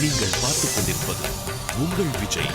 நீங்கள் பார்த்துக் கொண்டிருப்பது உங்கள் விஜய்.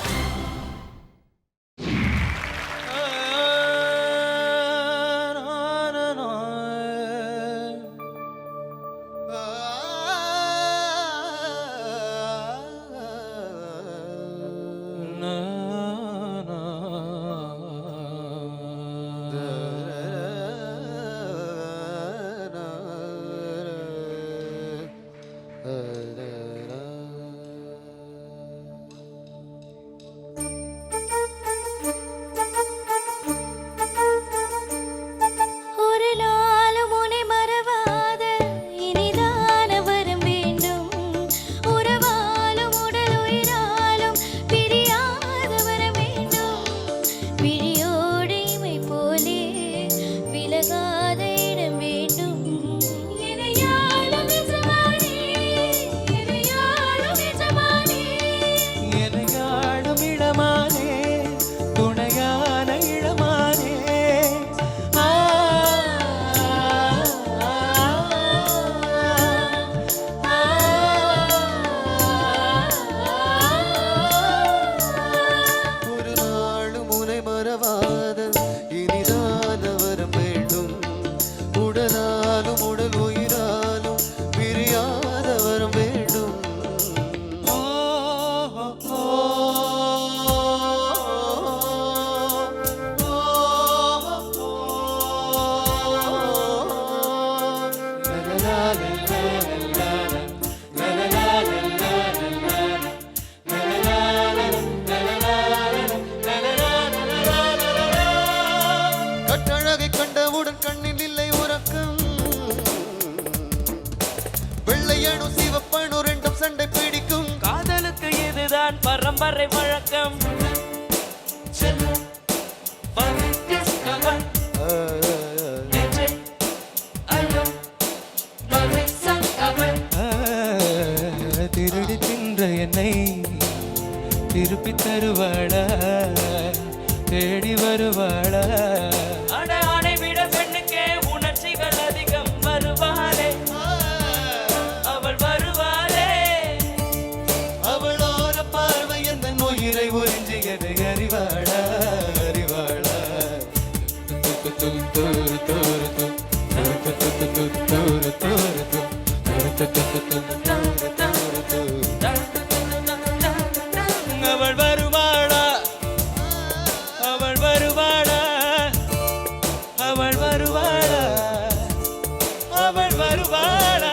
பரம்பரை வழக்கம் திருடி தின்ற என்னை திருப்பி தருவாளா, தேடி வருவாளா? ஆணை விட பெண்ணுக்கே உணர்ச்சிகள் அதிகம். வருவாளே அவள் வருவாளே, அவளோர பார்வை எந்த உயிரை உறிஞ்சியதை அறிவாளா, அறிவாளா? அவள் வருவாளா, அவள் வருவாளா, அவள் வருவாளா, அவள் வருவாளா?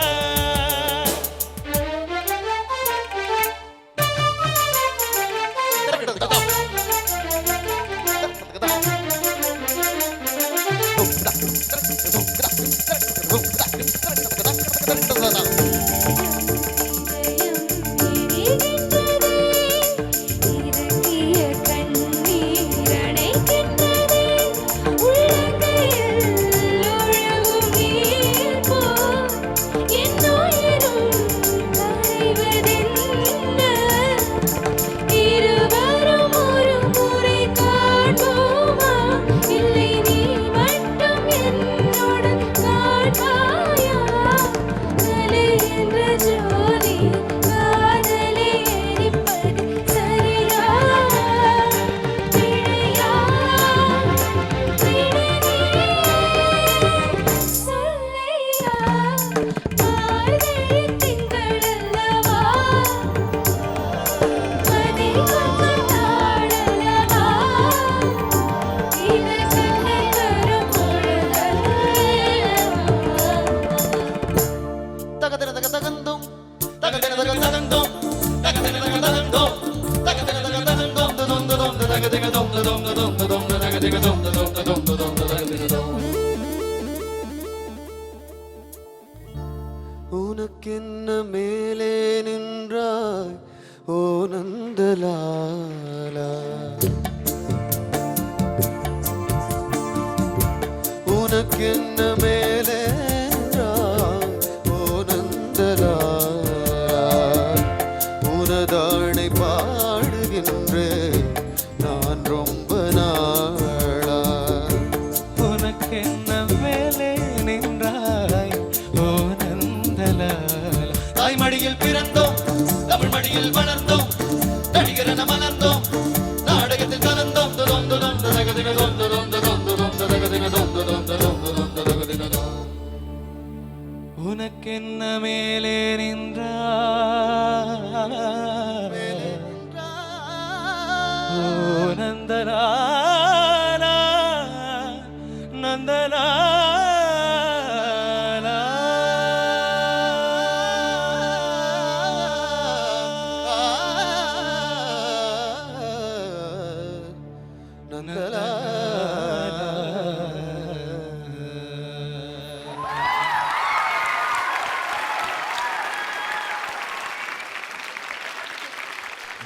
உனக்கென்ன மேலே நின்றாய் ஓ நந்தலாலா, உனக்கென்ன மேலே நின்றாய் ஓ நந்தலாலா, உனதானை பாடுகின்றேன் நான் ரொம்ப நாளா. உனக்கென்ன மேலே நின்றாய் ஓ நந்தலாலா, தாய் மடியில் பிறந்தோம் தமிழ் மடியில்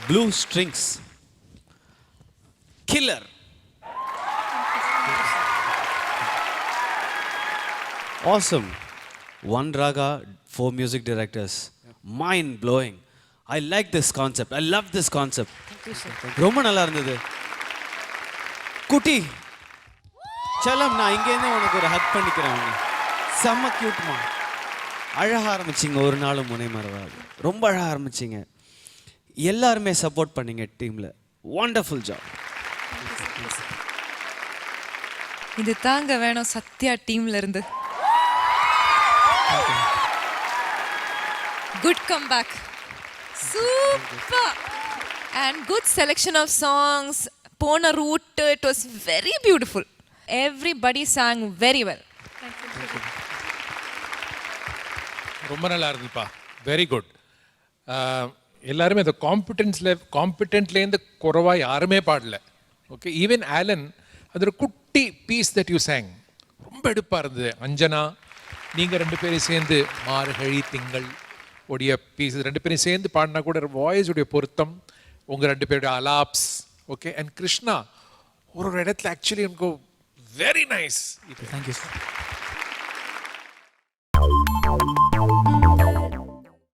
blue strings killer. Awesome. One Raga, 4 music directors. Mind blowing. I like this concept. I love this concept. ரொம்ப நல்லா இருந்தது. குட்டி சலம், நான் இங்கேருந்து உனக்கு ஒரு ஹக் பண்ணிக்கிறேன். உன்னை செம்ம கியூட்மா. அழகாக ஆரம்பிச்சிங்க, ஒரு நாளும் முனை மறவாது. ரொம்ப அழகாக ஆரம்பிச்சிங்க. எல்லாருமே சப்போர்ட் பண்ணீங்க டீமில். Wonderful job. இது தாங்க வேணும் சத்யா டீம்ல இருந்து. Good comeback. Super. And good selection of songs. Pona route, it was very beautiful. Everybody sang very well. ரொம்ப நல்லா இருந்துப்பா. Very good. எல்லாருமே அந்த காம்பிடென்ட்லேருந்து குறைவாக யாருமே பாடல. ஓகே, ஈவன் ஆலன் அது ஒரு குட்டி பீஸ் தட் யூ சேங் ரொம்ப எடுப்பாக இருந்தது. அஞ்சனா நீங்கள் 2 பேரும் சேர்ந்து மார்கழி திங்கள் உடைய பீஸ் 2 பேரும் சேர்ந்து பாடினா கூட வாய்ஸ் உடைய பொருத்தம், உங்கள் 2 பேருடைய அலாப்ஸ். ஓகே, அண்ட் கிருஷ்ணா ஒரு இடத்துல ஆக்சுவலி எனக்கு வெரி நைஸ். Thank you sir.